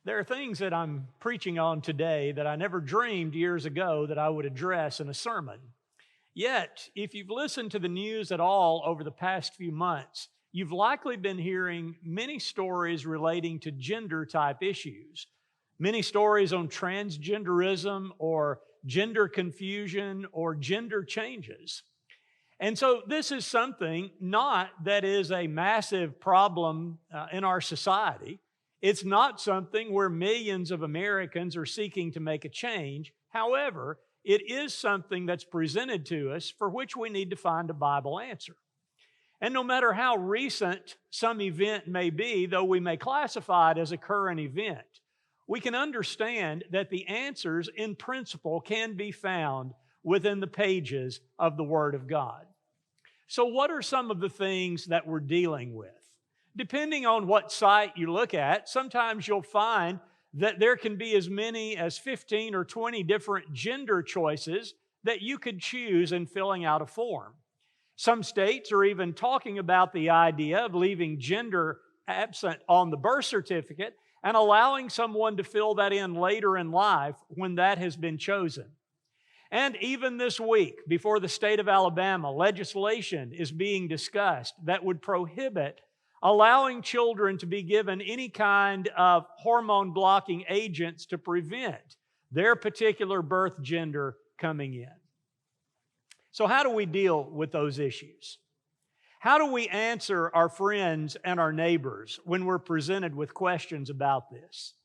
There are things that I'm preaching on today that I never dreamed years ago that I would address in a sermon. Yet, if you've listened to the news at all over the past few months, you've likely been hearing many stories relating to gender-type issues. Many stories on transgenderism or gender confusion or gender changes. And so this is something not that is a massive problem in our society. It's not something where millions of Americans are seeking to make a change. However, it is something that's presented to us for which we need to find a Bible answer. And no matter how recent some event may be, though we may classify it as a current event, we can understand that the answers in principle can be found within the pages of the Word of God. So what are some of the things that we're dealing with? Depending on what site you look at, sometimes you'll find that there can be as many as 15 or 20 different gender choices that you could choose in filling out a form. Some states are even talking about the idea of leaving gender absent on the birth certificate and allowing someone to fill that in later in life when that has been chosen. And even this week, before the state of Alabama, legislation is being discussed that would prohibit allowing children to be given any kind of hormone-blocking agents to prevent their particular birth gender coming in. So how do we deal with those issues? How do we answer our friends and our neighbors when we're presented with questions about this?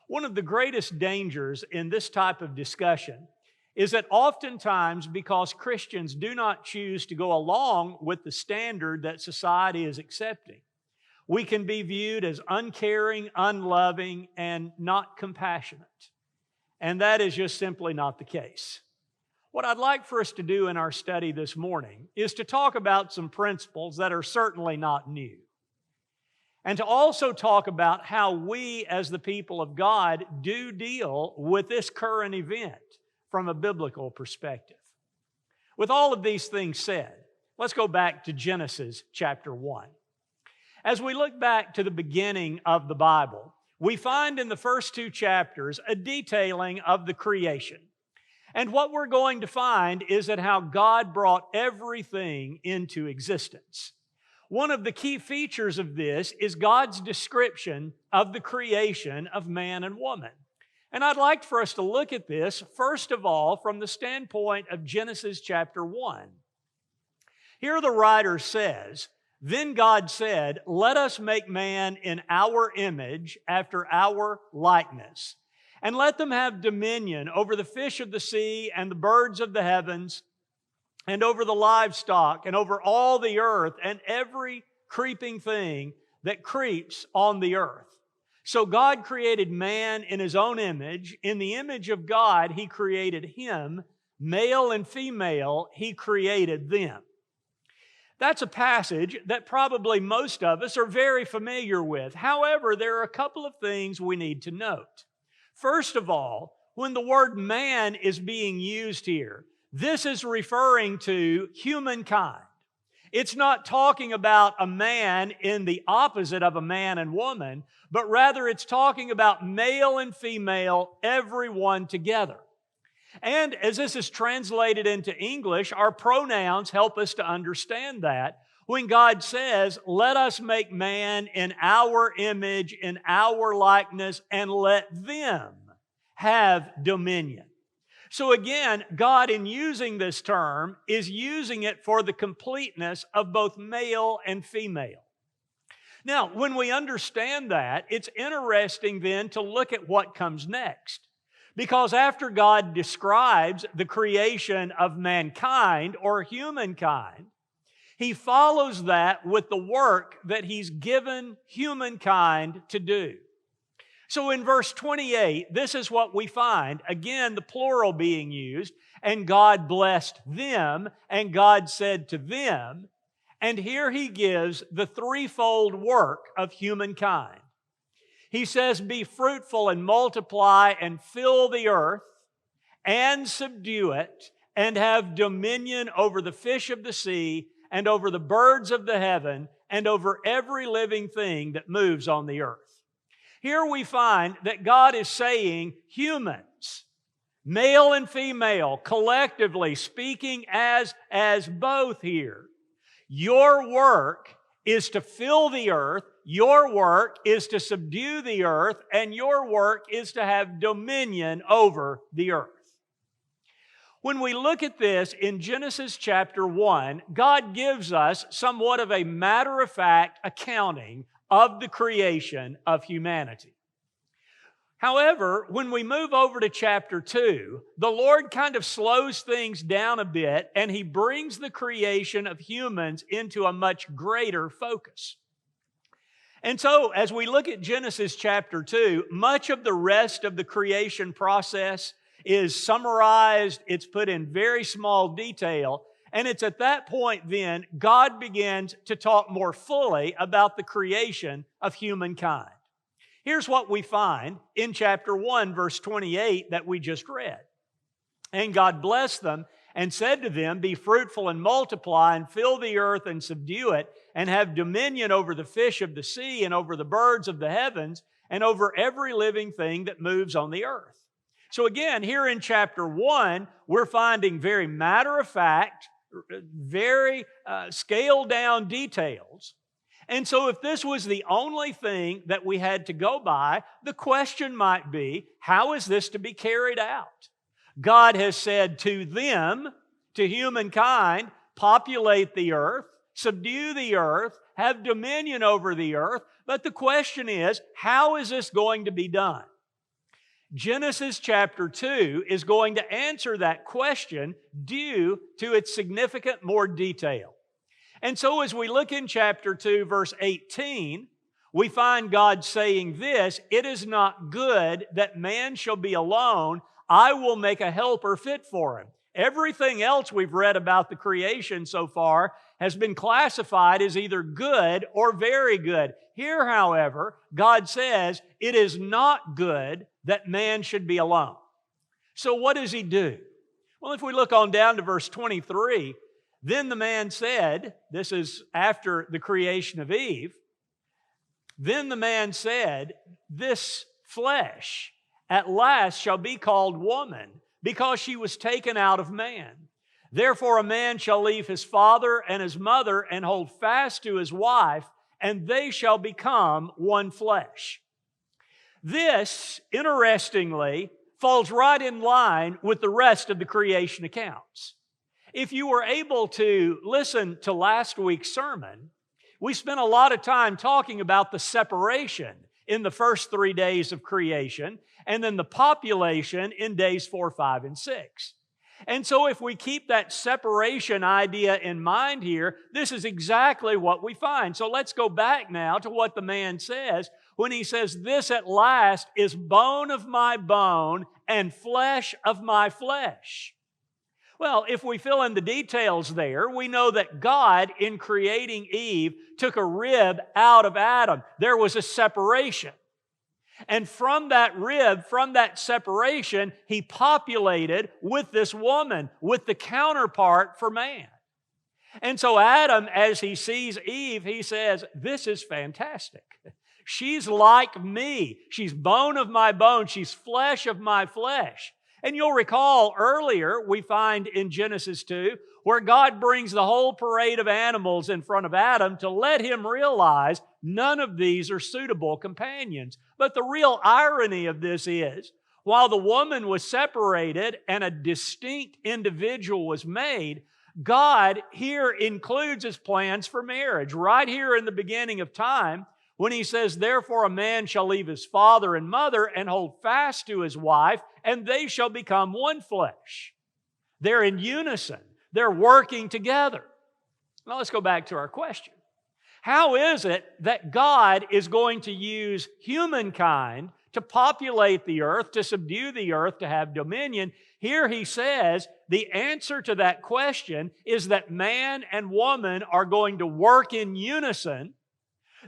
One of the greatest dangers in this type of discussion is that oftentimes, because Christians do not choose to go along with the standard that society is accepting, we can be viewed as uncaring, unloving, and not compassionate. And that is just simply not the case. What I'd like for us to do in our study this morning is to talk about some principles that are certainly not new. And to also talk about how we, as the people of God, do deal with this current event from a biblical perspective. With all of these things said, let's go back to Genesis chapter 1. As we look back to the beginning of the Bible, we find in the first two chapters a detailing of the creation. And what we're going to find is that how God brought everything into existence. One of the key features of this is God's description of the creation of man and woman. And I'd like for us to look at this, first of all, from the standpoint of Genesis chapter 1. Here the writer says, "Then God said, 'Let us make man in our image, after our likeness, and let them have dominion over the fish of the sea and the birds of the heavens, and over the livestock, and over all the earth, and every creeping thing that creeps on the earth.' So God created man in His own image. In the image of God, He created him. Male and female, He created them." That's a passage that probably most of us are very familiar with. However, there are a couple of things we need to note. First of all, when the word man is being used here, this is referring to humankind. It's not talking about a man in the opposite of a man and woman, but rather it's talking about male and female, everyone together. And as this is translated into English, our pronouns help us to understand that. When God says, "Let us make man in our image, in our likeness, and let them have dominion." So again, God, in using this term, is using it for the completeness of both male and female. Now, when we understand that, it's interesting then to look at what comes next. Because after God describes the creation of mankind or humankind, He follows that with the work that He's given humankind to do. So in verse 28, this is what we find. Again, the plural being used. "And God blessed them, and God said to them." And here He gives the threefold work of humankind. He says, "Be fruitful and multiply and fill the earth and subdue it and have dominion over the fish of the sea and over the birds of the heaven and over every living thing that moves on the earth." Here we find that God is saying humans, male and female, collectively speaking as both here. Your work is to fill the earth, your work is to subdue the earth, and your work is to have dominion over the earth. When we look at this in Genesis chapter 1, God gives us somewhat of a matter-of-fact accounting of the creation of humanity. However, when we move over to chapter 2, the Lord kind of slows things down a bit, and He brings the creation of humans into a much greater focus. And so, as we look at Genesis chapter 2, much of the rest of the creation process is summarized, it's put in very small detail, and it's at that point then God begins to talk more fully about the creation of humankind. Here's what we find in chapter 1, verse 28 that we just read. And God blessed them and said to them, "Be fruitful and multiply and fill the earth and subdue it and have dominion over the fish of the sea and over the birds of the heavens and over every living thing that moves on the earth." So again, here in chapter 1, we're finding very matter-of-fact, very scaled-down details. And so if this was the only thing that we had to go by, the question might be, how is this to be carried out? God has said to them, to humankind, populate the earth, subdue the earth, have dominion over the earth. But the question is, how is this going to be done? Genesis chapter 2 is going to answer that question due to its significant more detail. And so as we look in chapter 2, verse 18, we find God saying this, "It is not good that man shall be alone. I will make a helper fit for him." Everything else we've read about the creation so far has been classified as either good or very good. Here, however, God says it is not good that man should be alone. So what does He do? Well, if we look on down to verse 23, then the man said, this is after the creation of Eve, then the man said, "This flesh at last shall be called woman, because she was taken out of man. Therefore a man shall leave his father and his mother and hold fast to his wife, and they shall become one flesh." This, interestingly, falls right in line with the rest of the creation accounts. If you were able to listen to last week's sermon, we spent a lot of time talking about the separation in the first 3 days of creation, and then the population in days 4, 5, and 6. And so if we keep that separation idea in mind here, this is exactly what we find. So let's go back now to what the man says when he says, "This at last is bone of my bone and flesh of my flesh." Well, if we fill in the details there, we know that God, in creating Eve, took a rib out of Adam. There was a separation. And from that rib, from that separation, He populated with this woman, with the counterpart for man. And so Adam, as he sees Eve, he says, "This is fantastic. She's like me. She's bone of my bone. She's flesh of my flesh." And you'll recall earlier we find in Genesis 2 where God brings the whole parade of animals in front of Adam to let him realize none of these are suitable companions. But the real irony of this is, while the woman was separated and a distinct individual was made, God here includes His plans for marriage. Right here in the beginning of time, when He says, "Therefore a man shall leave his father and mother and hold fast to his wife, and they shall become one flesh." They're in unison. They're working together. Now let's go back to our question. How is it that God is going to use humankind to populate the earth, to subdue the earth, to have dominion? Here He says the answer to that question is that man and woman are going to work in unison.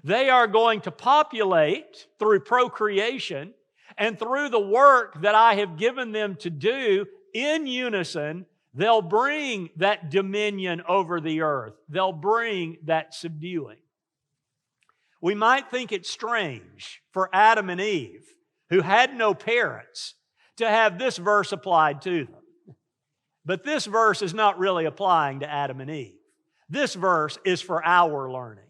They are going to populate through procreation, and through the work that I have given them to do in unison, they'll bring that dominion over the earth. They'll bring that subduing. we might think it strange for Adam and Eve, who had no parents, to have this verse applied to them. But this verse is not really applying to Adam and Eve. This verse is for our learning.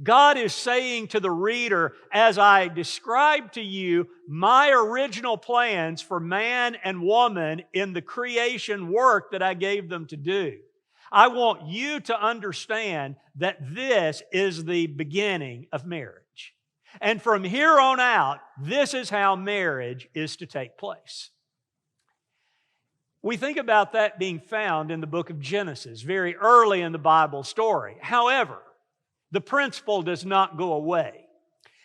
God is saying to the reader, as I describe to you my original plans for man and woman in the creation work that I gave them to do, I want you to understand that this is the beginning of marriage. And from here on out, this is how marriage is to take place. We think about that being found in the book of Genesis, very early in the Bible story. However, the principle does not go away.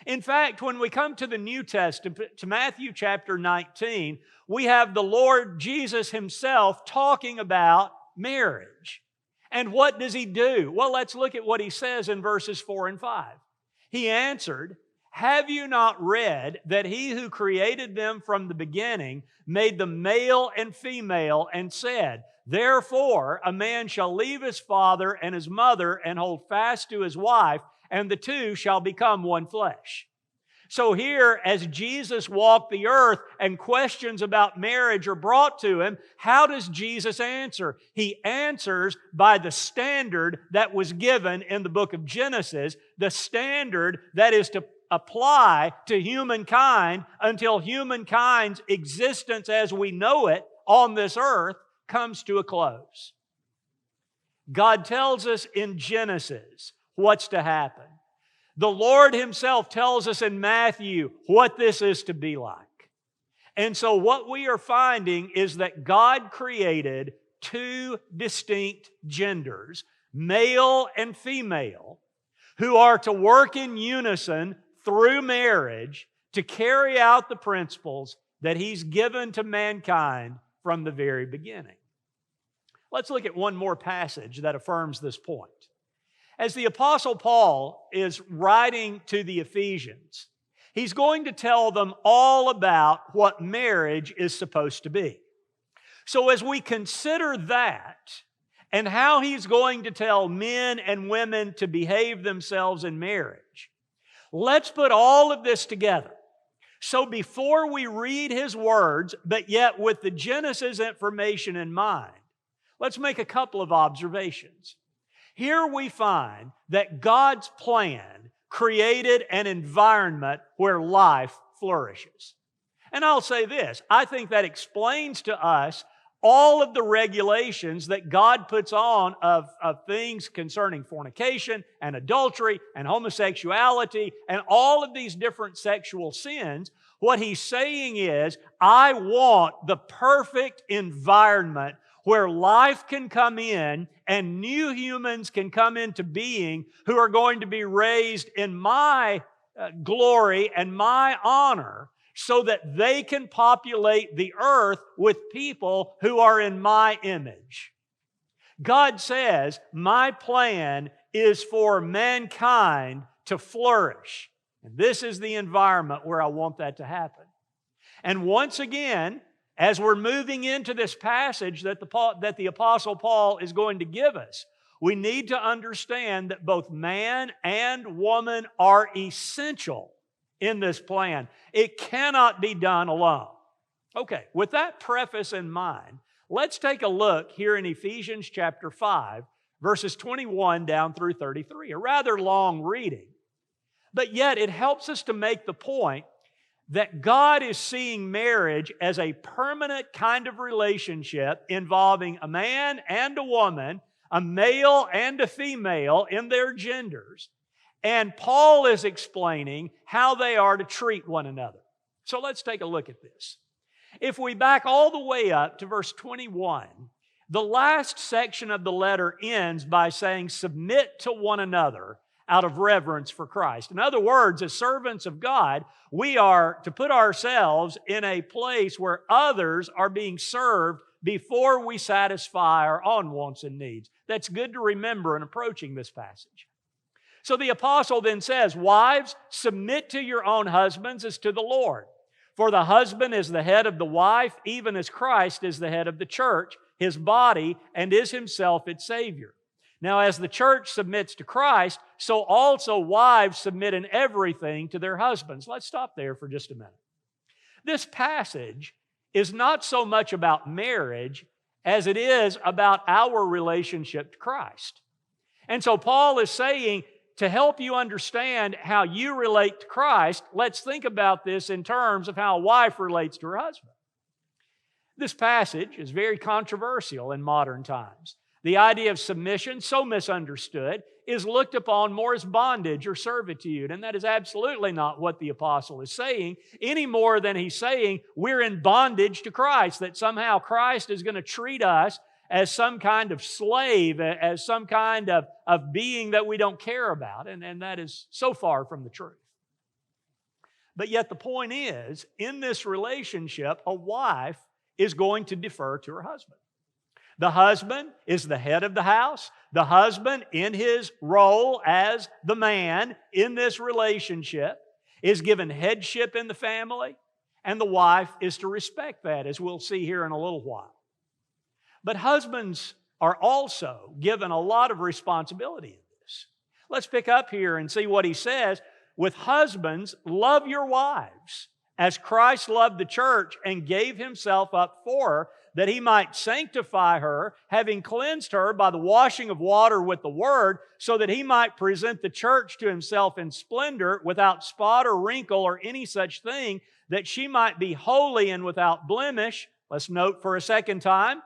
In fact, when we come to the New Testament, to Matthew chapter 19, we have the Lord Jesus Himself talking about marriage. And what does He do? Well, let's look at what He says in verses 4 and 5. He answered, "Have you not read that He who created them from the beginning made them male and female and said, 'Therefore a man shall leave his father and his mother and hold fast to his wife, and the two shall become one flesh.'" So here, as Jesus walked the earth and questions about marriage are brought to Him, how does Jesus answer? He answers by the standard that was given in the book of Genesis, the standard that is to apply to humankind until humankind's existence as we know it on this earth comes to a close. God tells us in Genesis what's to happen. The Lord Himself tells us in Matthew what this is to be like. And so what we are finding is that God created two distinct genders, male and female, who are to work in unison through marriage to carry out the principles that He's given to mankind from the very beginning. Let's look at one more passage that affirms this point. As the Apostle Paul is writing to the Ephesians, he's going to tell them all about what marriage is supposed to be. So as we consider that and how he's going to tell men and women to behave themselves in marriage, let's put all of this together. So before we read his words, but yet with the Genesis information in mind, let's make a couple of observations. Here we find that God's plan created an environment where life flourishes. And I'll say this, I think that explains to us all of the regulations that God puts on of things concerning fornication and adultery and homosexuality and all of these different sexual sins. What He's saying is, I want the perfect environment where life can come in and new humans can come into being who are going to be raised in my glory and my honor, so that they can populate the earth with people who are in my image. God says, my plan is for mankind to flourish. And this is the environment where I want that to happen. And once again, as we're moving into this passage that the Apostle Paul is going to give us, we need to understand that both man and woman are essential in this plan. It cannot be done alone. Okay, with that preface in mind, let's take a look here in Ephesians chapter 5, verses 21 down through 33, a rather long reading. But yet it helps us to make the point that God is seeing marriage as a permanent kind of relationship involving a man and a woman, a male and a female in their genders. And Paul is explaining how they are to treat one another. So let's take a look at this. If we back all the way up to verse 21, the last section of the letter ends by saying, submit to one another out of reverence for Christ. In other words, as servants of God, we are to put ourselves in a place where others are being served before we satisfy our own wants and needs. That's good to remember in approaching this passage. So the apostle then says, wives, submit to your own husbands as to the Lord. For the husband is the head of the wife, even as Christ is the head of the church, His body, and is Himself its Savior. Now, as the church submits to Christ, so also wives submit in everything to their husbands. Let's stop there for just a minute. This passage is not so much about marriage as it is about our relationship to Christ. And so Paul is saying, to help you understand how you relate to Christ, let's think about this in terms of how a wife relates to her husband. This passage is very controversial in modern times. The idea of submission, so misunderstood, is looked upon more as bondage or servitude, and that is absolutely not what the apostle is saying, any more than he's saying we're in bondage to Christ, that somehow Christ is going to treat us as some kind of slave, as some kind of being that we don't care about, and that is so far from the truth. But yet the point is, in this relationship, a wife is going to defer to her husband. The husband is the head of the house. The husband, in his role as the man in this relationship, is given headship in the family, and the wife is to respect that, as we'll see here in a little while. But husbands are also given a lot of responsibility in this. Let's pick up here and see what he says. With husbands, love your wives, as Christ loved the church and gave himself up for her, that he might sanctify her, having cleansed her by the washing of water with the word, so that he might present the church to himself in splendor, without spot or wrinkle or any such thing, that she might be holy and without blemish. Let's note for a second time,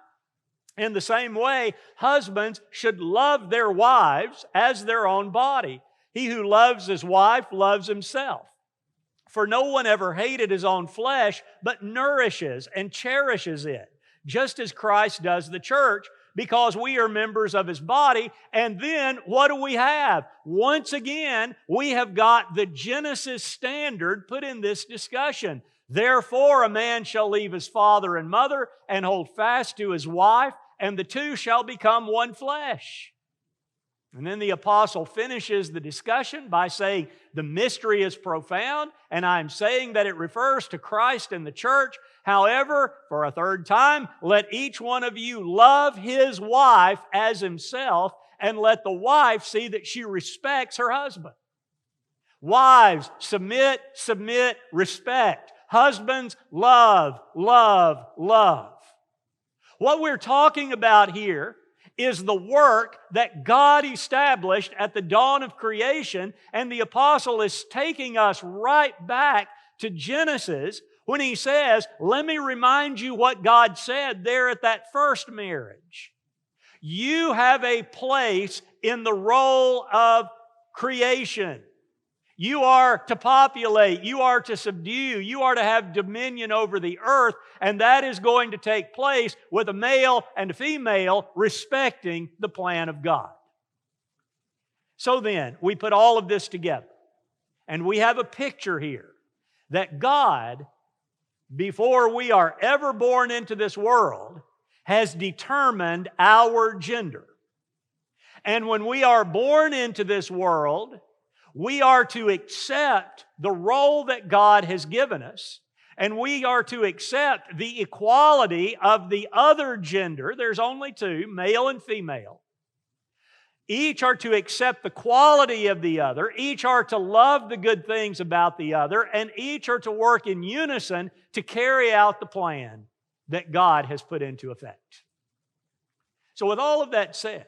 in the same way, husbands should love their wives as their own body. He who loves his wife loves himself. For no one ever hated his own flesh, but nourishes and cherishes it, just as Christ does the church, because we are members of his body. And then what do we have? Once again, we have got the Genesis standard put in this discussion. Therefore, a man shall leave his father and mother and hold fast to his wife, and the two shall become one flesh. And then the apostle finishes the discussion by saying the mystery is profound, and I'm saying that it refers to Christ and the church. However, for a third time, let each one of you love his wife as himself, and let the wife see that she respects her husband. Wives, submit, submit, respect. Husbands, love, love, love. What we're talking about here is the work that God established at the dawn of creation, and the apostle is taking us right back to Genesis when he says, let me remind you what God said there at that first marriage. You have a place in the role of creation. You are to populate, you are to subdue, you are to have dominion over the earth, and that is going to take place with a male and a female respecting the plan of God. So then, we put all of this together, and we have a picture here that God, before we are ever born into this world, has determined our gender. And when we are born into this world, we are to accept the role that God has given us, and we are to accept the equality of the other gender. There's only two, male and female. Each are to accept the quality of the other. Each are to love the good things about the other, and each are to work in unison to carry out the plan that God has put into effect. So with all of that said,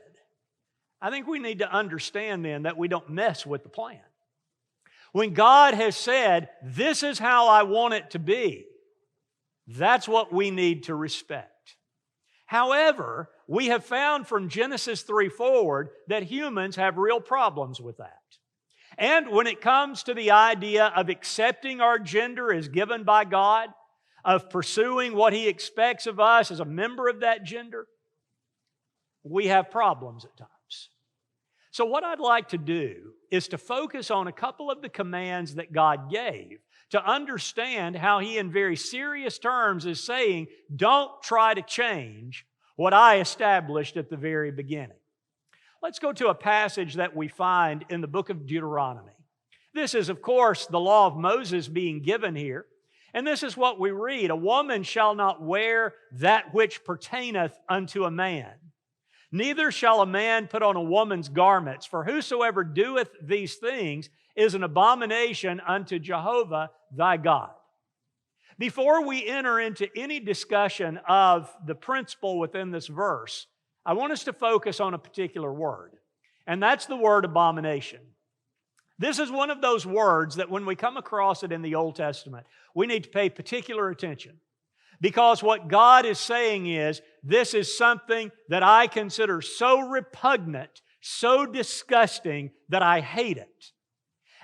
I think we need to understand then that we don't mess with the plan. When God has said, this is how I want it to be, that's what we need to respect. However, we have found from Genesis 3 forward that humans have real problems with that. And when it comes to the idea of accepting our gender as given by God, of pursuing what He expects of us as a member of that gender, we have problems at times. So what I'd like to do is to focus on a couple of the commands that God gave to understand how He in very serious terms is saying, don't try to change what I established at the very beginning. Let's go to a passage that we find in the book of Deuteronomy. This is, of course, the law of Moses being given here. And this is what we read: a woman shall not wear that which pertaineth unto a man, Neither shall a man put on a woman's garments, for whosoever doeth these things is an abomination unto Jehovah thy God. Before we enter into any discussion of the principle within this verse, I want us to focus on a particular word, and that's the word abomination. This is one of those words that when we come across it in the Old Testament, we need to pay particular attention. Because what God is saying is, this is something that I consider so repugnant, so disgusting, that I hate it.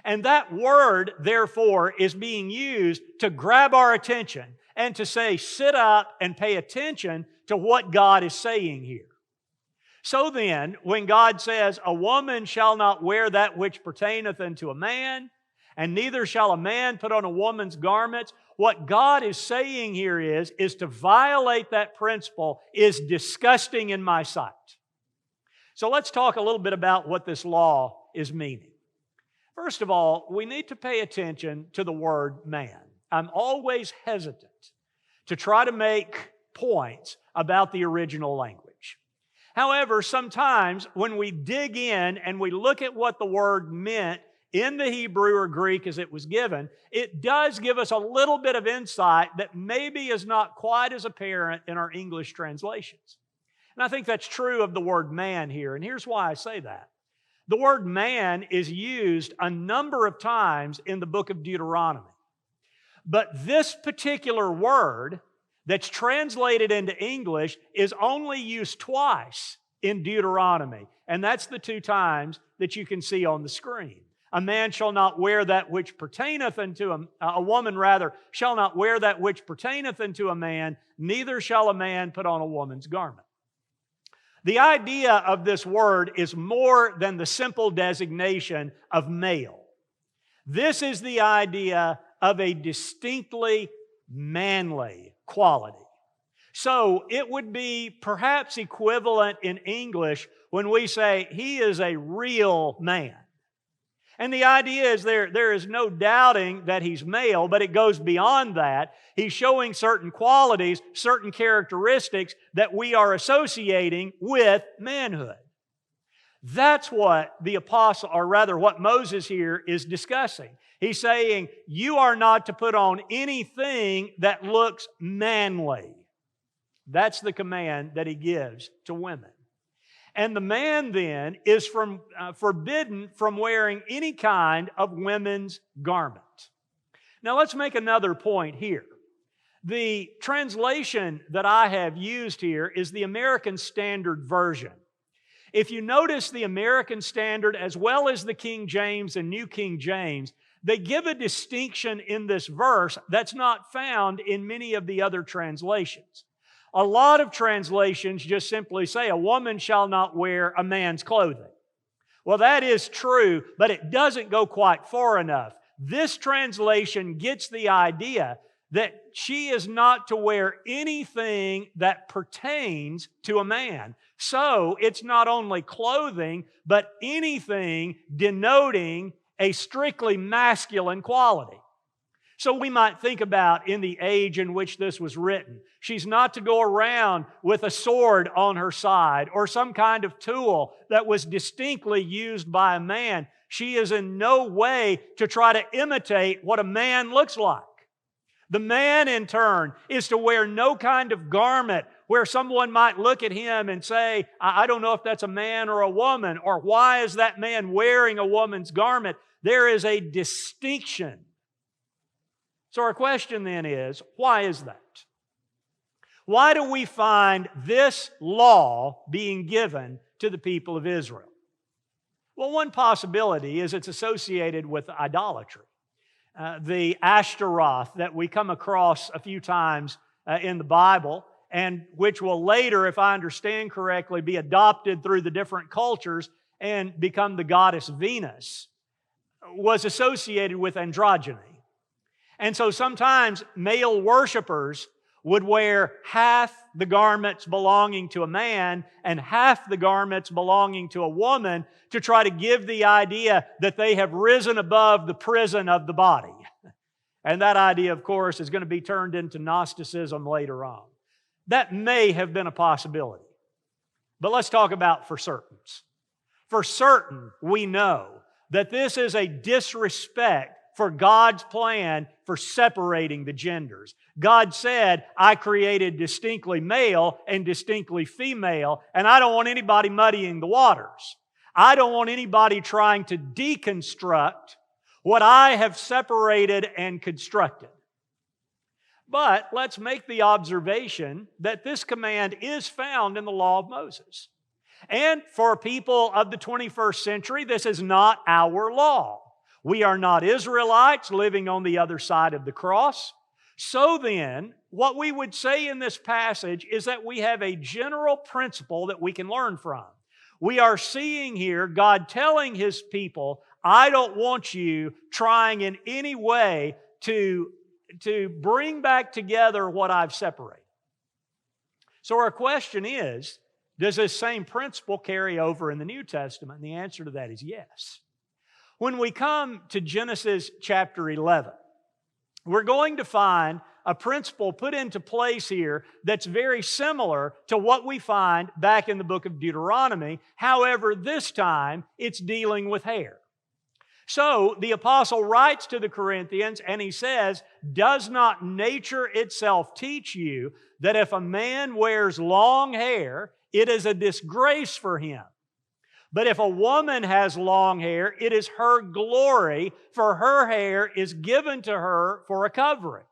And that word, therefore, is being used to grab our attention and to say, sit up and pay attention to what God is saying here. So then, when God says, a woman shall not wear that which pertaineth unto a man, and neither shall a man put on a woman's garments, what God is saying here is to violate that principle is disgusting in my sight. So let's talk a little bit about what this law is meaning. First of all, we need to pay attention to the word man. I'm always hesitant to try to make points about the original language. However, sometimes when we dig in and we look at what the word meant in the Hebrew or Greek as it was given, it does give us a little bit of insight that maybe is not quite as apparent in our English translations. And I think that's true of the word man here, and here's why I say that. The word man is used a number of times in the book of Deuteronomy. But this particular word that's translated into English is only used twice in Deuteronomy. And that's the two times that you can see on the screen. A man shall not wear that which pertaineth unto a woman rather, shall not wear that which pertaineth unto a man, neither shall a man put on a woman's garment. The idea of this word is more than the simple designation of male. This is the idea of a distinctly manly quality. So it would be perhaps equivalent in English when we say he is a real man. And the idea is there is no doubting that he's male, but it goes beyond that. He's showing certain qualities, certain characteristics that we are associating with manhood. That's what the apostle, or rather what Moses here is discussing. He's saying, you are not to put on anything that looks manly. That's the command that he gives to women. And the man then is forbidden from wearing any kind of women's garment. Now let's make another point here. The translation that I have used here is the American Standard Version. If you notice the American Standard as well as the King James and New King James, they give a distinction in this verse that's not found in many of the other translations. A lot of translations just simply say, a woman shall not wear a man's clothing. Well, that is true, but it doesn't go quite far enough. This translation gets the idea that she is not to wear anything that pertains to a man. So it's not only clothing, but anything denoting a strictly masculine quality. So we might think about in the age in which this was written, she's not to go around with a sword on her side or some kind of tool that was distinctly used by a man. She is in no way to try to imitate what a man looks like. The man, in turn, is to wear no kind of garment where someone might look at him and say, I don't know if that's a man or a woman, or why is that man wearing a woman's garment? There is a distinction. So our question then is, why is that? Why do we find this law being given to the people of Israel? Well, one possibility is it's associated with idolatry. The Ashtaroth that we come across a few times in the Bible, and which will later, if I understand correctly, be adopted through the different cultures and become the goddess Venus, was associated with androgyny. And so sometimes male worshipers would wear half the garments belonging to a man and half the garments belonging to a woman to try to give the idea that they have risen above the prison of the body. And that idea, of course, is going to be turned into Gnosticism later on. That may have been a possibility. But let's talk about for certains. For certain, we know that this is a disrespect for God's plan for separating the genders. God said, I created distinctly male and distinctly female, and I don't want anybody muddying the waters. I don't want anybody trying to deconstruct what I have separated and constructed. But let's make the observation that this command is found in the law of Moses. And for people of the 21st century, this is not our law. We are not Israelites living on the other side of the cross. So then, what we would say in this passage is that we have a general principle that we can learn from. We are seeing here God telling His people, I don't want you trying in any way to bring back together what I've separated. So our question is, does this same principle carry over in the New Testament? And the answer to that is yes. When we come to Genesis chapter 11, we're going to find a principle put into place here that's very similar to what we find back in the book of Deuteronomy. However, this time it's dealing with hair. So the apostle writes to the Corinthians and he says, does not nature itself teach you that if a man wears long hair, it is a disgrace for him? But if a woman has long hair, it is her glory, for her hair is given to her for a covering.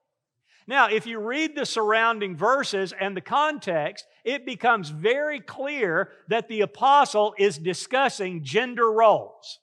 Now, if you read the surrounding verses and the context, it becomes very clear that the apostle is discussing gender roles.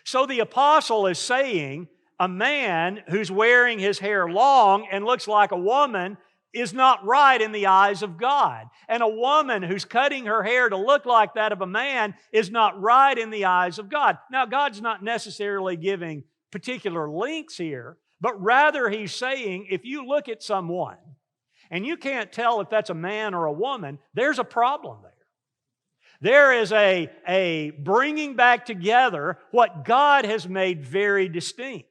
So the apostle is saying a man who's wearing his hair long and looks like a woman is not right in the eyes of God. And a woman who's cutting her hair to look like that of a man is not right in the eyes of God. Now, God's not necessarily giving particular links here, but rather He's saying if you look at someone and you can't tell if that's a man or a woman, there's a problem there. There is a bringing back together what God has made very distinct.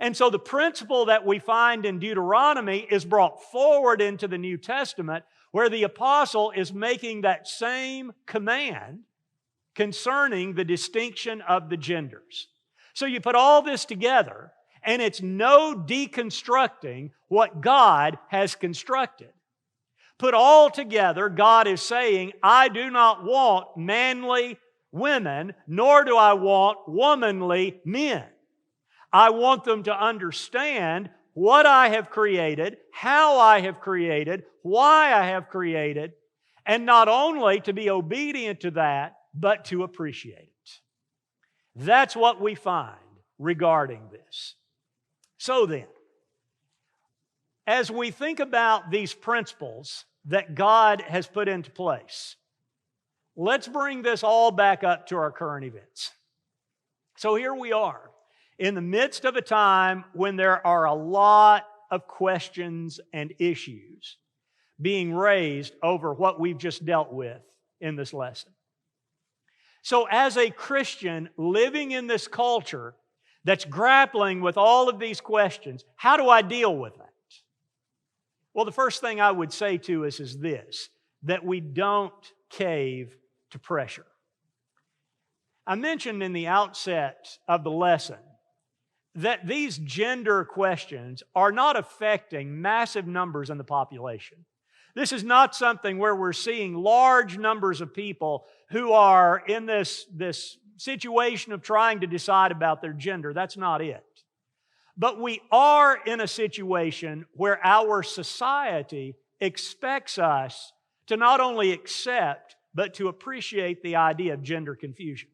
And so the principle that we find in Deuteronomy is brought forward into the New Testament, where the apostle is making that same command concerning the distinction of the genders. So you put all this together, and it's no deconstructing what God has constructed. Put all together, God is saying, I do not want manly women, nor do I want womanly men. I want them to understand what I have created, how I have created, why I have created, and not only to be obedient to that, but to appreciate it. That's what we find regarding this. So then, as we think about these principles that God has put into place, let's bring this all back up to our current events. So here we are, in the midst of a time when there are a lot of questions and issues being raised over what we've just dealt with in this lesson. So as a Christian living in this culture that's grappling with all of these questions, how do I deal with that? Well, the first thing I would say to us is this, that we don't cave to pressure. I mentioned in the outset of the lesson that these gender questions are not affecting massive numbers in the population. This is not something where we're seeing large numbers of people who are in this situation of trying to decide about their gender. That's not it. But we are in a situation where our society expects us to not only accept, but to appreciate the idea of gender confusion.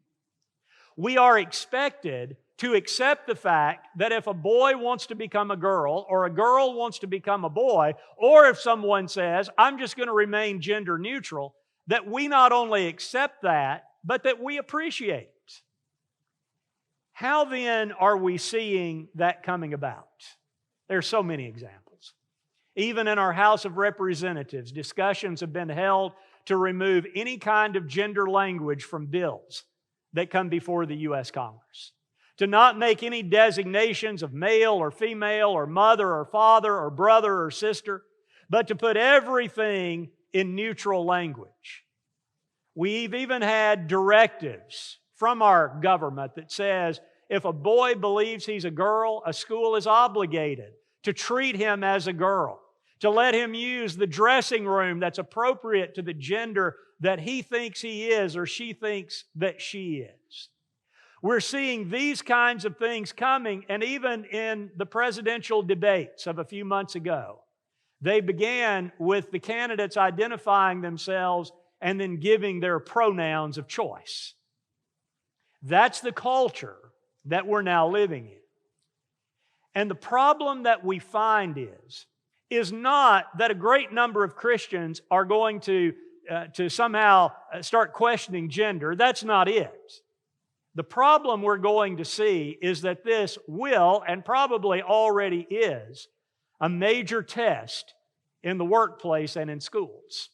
We are expected to accept the fact that if a boy wants to become a girl or a girl wants to become a boy, or if someone says, I'm just going to remain gender neutral, that we not only accept that, but that we appreciate it. How then are we seeing that coming about? There are so many examples. Even in our House of Representatives, discussions have been held to remove any kind of gender language from bills that come before the U.S. Congress. To not make any designations of male or female or mother or father or brother or sister, but to put everything in neutral language. We've even had directives from our government that says if a boy believes he's a girl, a school is obligated to treat him as a girl, to let him use the dressing room that's appropriate to the gender that he thinks he is or she thinks that she is. We're seeing these kinds of things coming, and even in the presidential debates of a few months ago, they began with the candidates identifying themselves and then giving their pronouns of choice. That's the culture that we're now living in. And the problem that we find is not that a great number of Christians are going to somehow start questioning gender. That's not it. The problem we're going to see is that this will, and probably already is, a major test in the workplace and in schools.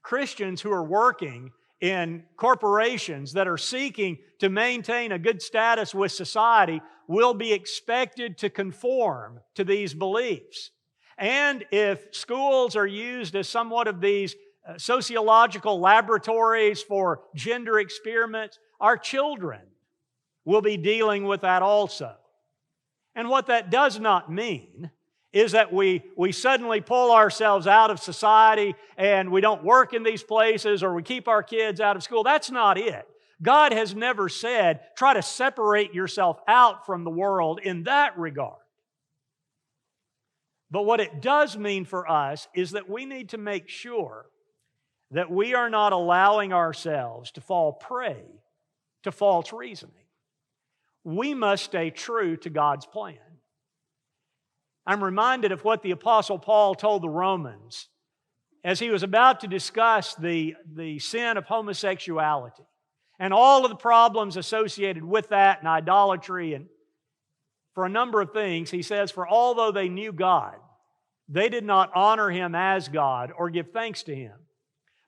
Christians who are working in corporations that are seeking to maintain a good status with society will be expected to conform to these beliefs. And if schools are used as somewhat of these sociological laboratories for gender experiments, our children will be dealing with that also. And what that does not mean is that we suddenly pull ourselves out of society and we don't work in these places or we keep our kids out of school. That's not it. God has never said, try to separate yourself out from the world in that regard. But what it does mean for us is that we need to make sure that we are not allowing ourselves to fall prey to false reasoning. We must stay true to God's plan. I'm reminded of what the Apostle Paul told the Romans as he was about to discuss the sin of homosexuality and all of the problems associated with that and idolatry and for a number of things. He says, for although they knew God, they did not honor Him as God or give thanks to Him.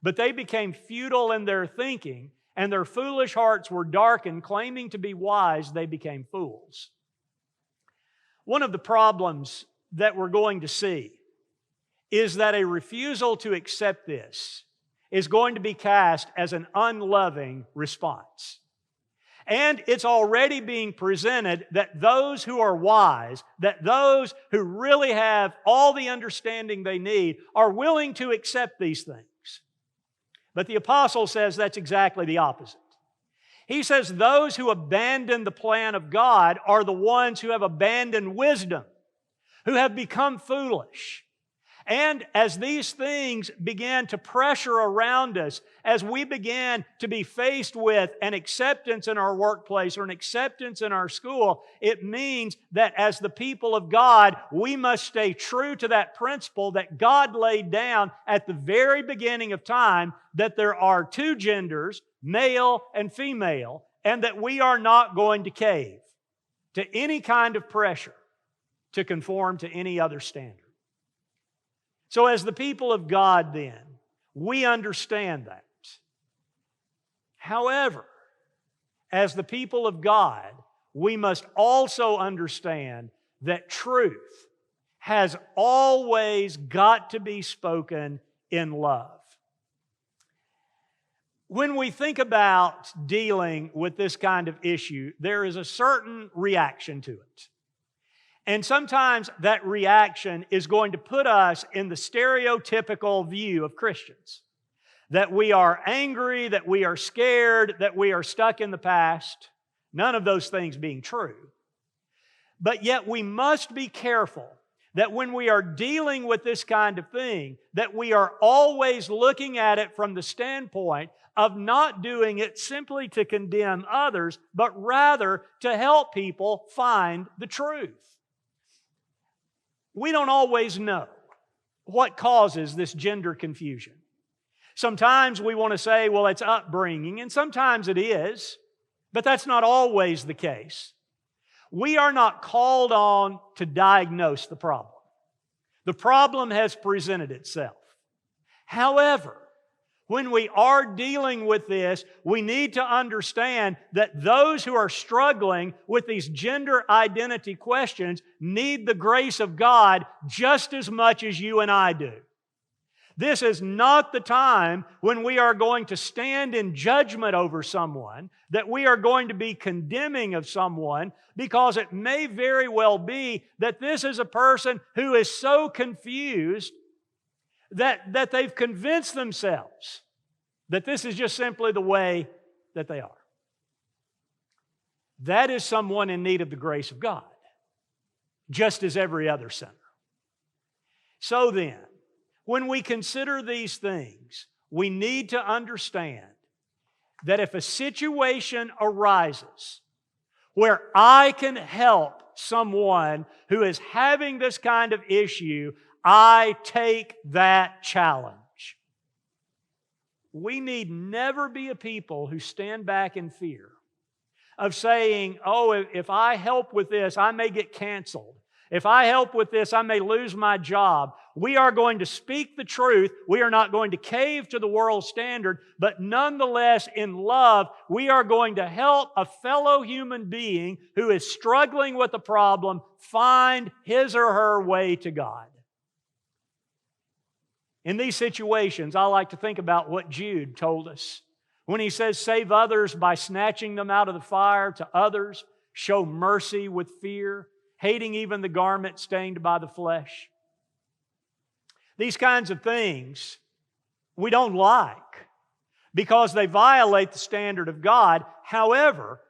But they became futile in their thinking, and their foolish hearts were darkened. Claiming to be wise, they became fools. One of the problems that we're going to see is that a refusal to accept this is going to be cast as an unloving response. And it's already being presented that those who are wise, that those who really have all the understanding they need, are willing to accept these things. But the apostle says that's exactly the opposite. He says those who abandon the plan of God are the ones who have abandoned wisdom, who have become foolish. And as these things began to pressure around us, as we began to be faced with an acceptance in our workplace or an acceptance in our school, it means that as the people of God, we must stay true to that principle that God laid down at the very beginning of time, that there are two genders, male and female, and that we are not going to cave to any kind of pressure to conform to any other standard. So as the people of God then, we understand that. However, as the people of God, we must also understand that truth has always got to be spoken in love. When we think about dealing with this kind of issue, there is a certain reaction to it. And sometimes that reaction is going to put us in the stereotypical view of Christians. That we are angry, that we are scared, that we are stuck in the past. None of those things being true. But yet we must be careful that when we are dealing with this kind of thing, that we are always looking at it from the standpoint of not doing it simply to condemn others, but rather to help people find the truth. We don't always know what causes this gender confusion. Sometimes we want to say, well, it's upbringing, and sometimes it is, but that's not always the case. We are not called on to diagnose the problem. The problem has presented itself. However, when we are dealing with this, we need to understand that those who are struggling with these gender identity questions need the grace of God just as much as you and I do. This is not the time when we are going to stand in judgment over someone, that we are going to be condemning of someone, because it may very well be that this is a person who is so confused that they've convinced themselves that this is just simply the way that they are. That is someone in need of the grace of God, just as every other sinner. So then, when we consider these things, we need to understand that if a situation arises where I can help someone who is having this kind of issue, I take that challenge. We need never be a people who stand back in fear of saying, oh, if I help with this, I may get canceled. If I help with this, I may lose my job. We are going to speak the truth. We are not going to cave to the world's standard, but nonetheless, in love, we are going to help a fellow human being who is struggling with a problem find his or her way to God. In these situations, I like to think about what Jude told us when he says, save others by snatching them out of the fire, to others show mercy with fear, hating even the garment stained by the flesh. These kinds of things we don't like because they violate the standard of God. However,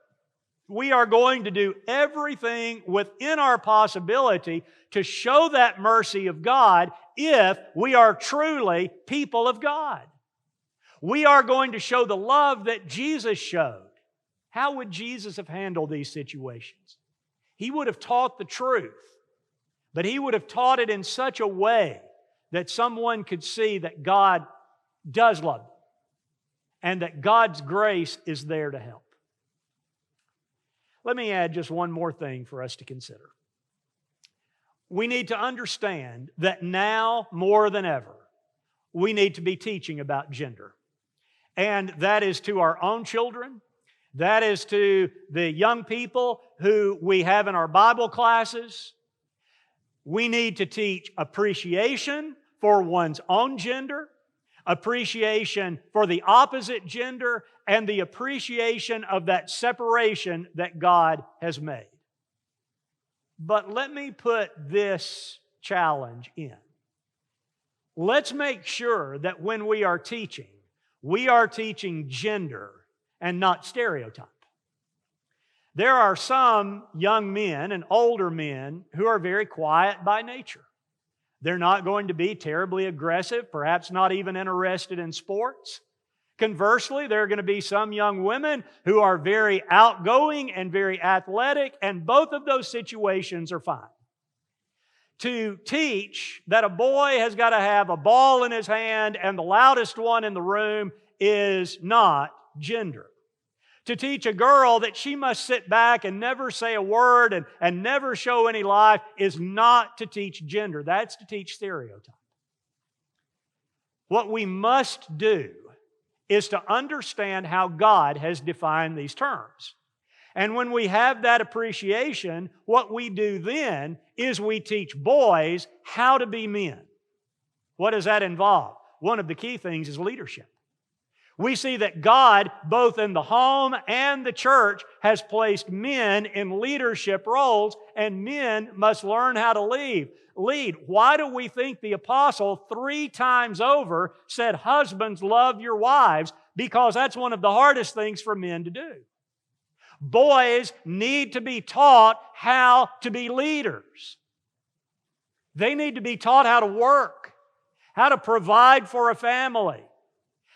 we are going to do everything within our possibility to show that mercy of God if we are truly people of God. We are going to show the love that Jesus showed. How would Jesus have handled these situations? He would have taught the truth, but He would have taught it in such a way that someone could see that God does love them and that God's grace is there to help. Let me add just one more thing for us to consider. We need to understand that now more than ever, we need to be teaching about gender. And that is to our own children. That is to the young people who we have in our Bible classes. We need to teach appreciation for one's own gender, appreciation for the opposite gender, and the appreciation of that separation that God has made. But let me put this challenge in. Let's make sure that when we are teaching gender and not stereotype. There are some young men and older men who are very quiet by nature. They're not going to be terribly aggressive, perhaps not even interested in sports. Conversely, there are going to be some young women who are very outgoing and very athletic, and both of those situations are fine. To teach that a boy has got to have a ball in his hand and the loudest one in the room is not gender. To teach a girl that she must sit back and never say a word and never show any life is not to teach gender. That's to teach stereotype. What we must do is to understand how God has defined these terms. And when we have that appreciation, what we do then is we teach boys how to be men. What does that involve? One of the key things is leadership. We see that God, both in the home and the church, has placed men in leadership roles, and men must learn how to lead. Why do we think the apostle 3 times over said, husbands, love your wives? Because that's one of the hardest things for men to do. Boys need to be taught how to be leaders. They need to be taught how to work, how to provide for a family,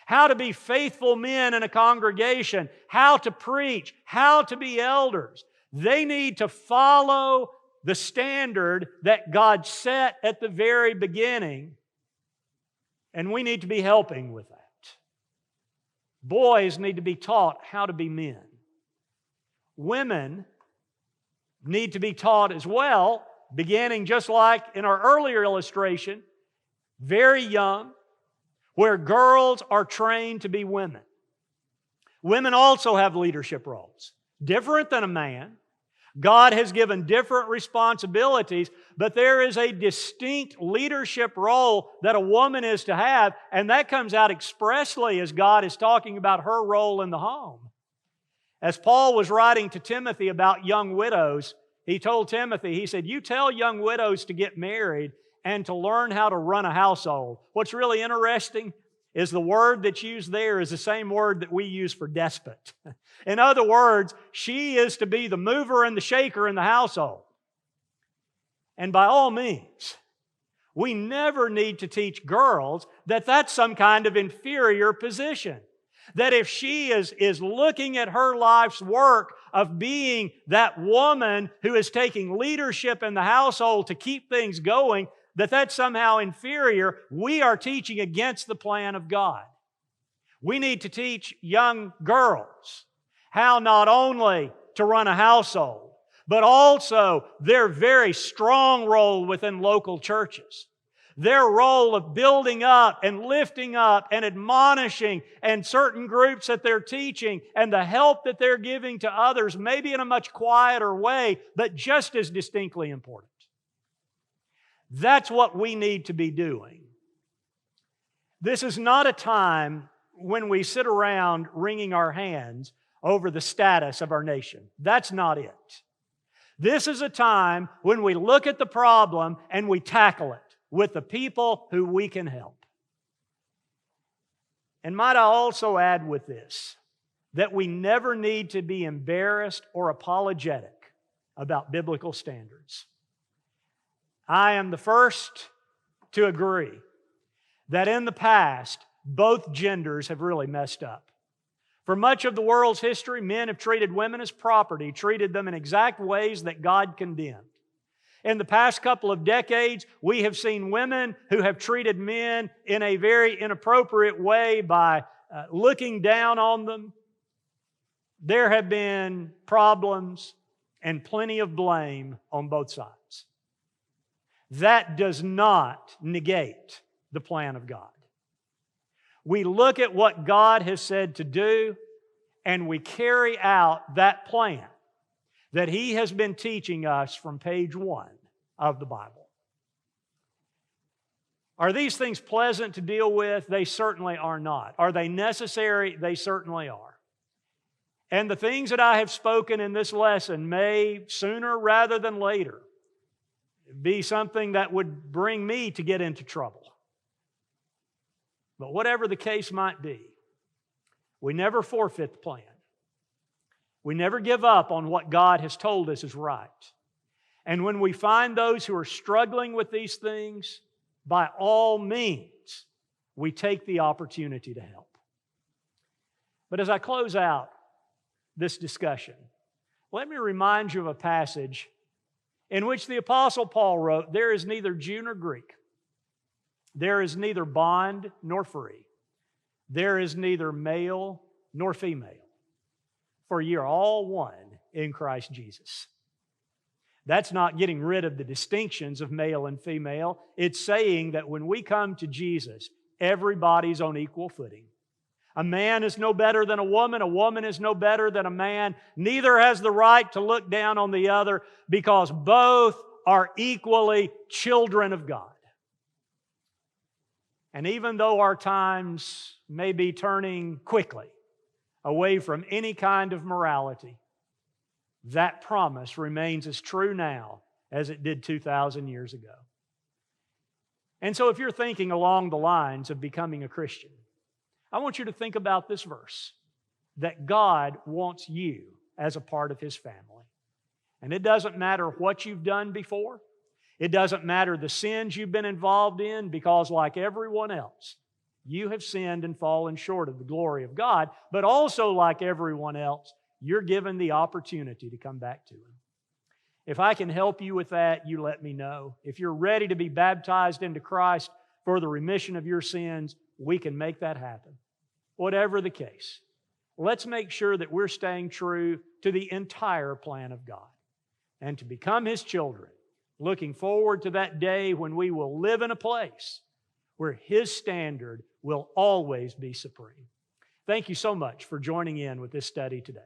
how to be faithful men in a congregation, how to preach, how to be elders. They need to follow the standard that God set at the very beginning, and we need to be helping with that. Boys need to be taught how to be men. Women need to be taught as well, beginning just like in our earlier illustration, very young, where girls are trained to be women. Women also have leadership roles, different than a man. God has given different responsibilities, but there is a distinct leadership role that a woman is to have, and that comes out expressly as God is talking about her role in the home. As Paul was writing to Timothy about young widows, he told Timothy, he said, "You tell young widows to get married and to learn how to run a household." What's really interesting is the word that's used there is the same word that we use for despot. In other words, she is to be the mover and the shaker in the household. And by all means, we never need to teach girls that that's some kind of inferior position. That if she is looking at her life's work of being that woman who is taking leadership in the household to keep things going, that that's somehow inferior. We are teaching against the plan of God. We need to teach young girls how not only to run a household, but also their very strong role within local churches. Their role of building up and lifting up and admonishing and certain groups that they're teaching and the help that they're giving to others, maybe in a much quieter way, but just as distinctly important. That's what we need to be doing. This is not a time when we sit around wringing our hands over the status of our nation. That's not it. This is a time when we look at the problem and we tackle it with the people who we can help. And might I also add with this, that we never need to be embarrassed or apologetic about biblical standards. I am the first to agree that in the past, both genders have really messed up. For much of the world's history, men have treated women as property, treated them in exact ways that God condemned. In the past couple of decades, we have seen women who have treated men in a very inappropriate way by looking down on them. There have been problems and plenty of blame on both sides. That does not negate the plan of God. We look at what God has said to do, and we carry out that plan that He has been teaching us from page 1 of the Bible. Are these things pleasant to deal with? They certainly are not. Are they necessary? They certainly are. And the things that I have spoken in this lesson may, sooner rather than later, be something that would bring me to get into trouble. But whatever the case might be, we never forfeit the plan. We never give up on what God has told us is right. And when we find those who are struggling with these things, by all means, we take the opportunity to help. But as I close out this discussion, let me remind you of a passage in which the Apostle Paul wrote, "There is neither Jew nor Greek. There is neither bond nor free. There is neither male nor female. For ye are all one in Christ Jesus." That's not getting rid of the distinctions of male and female. It's saying that when we come to Jesus, everybody's on equal footing. A man is no better than a woman is no better than a man. Neither has the right to look down on the other because both are equally children of God. And even though our times may be turning quickly away from any kind of morality, that promise remains as true now as it did 2,000 years ago. And so if you're thinking along the lines of becoming a Christian, I want you to think about this verse, that God wants you as a part of His family. And it doesn't matter what you've done before. It doesn't matter the sins you've been involved in, because like everyone else, you have sinned and fallen short of the glory of God. But also like everyone else, you're given the opportunity to come back to Him. If I can help you with that, you let me know. If you're ready to be baptized into Christ for the remission of your sins, we can make that happen. Whatever the case, let's make sure that we're staying true to the entire plan of God and to become His children, looking forward to that day when we will live in a place where His standard will always be supreme. Thank you so much for joining in with this study today.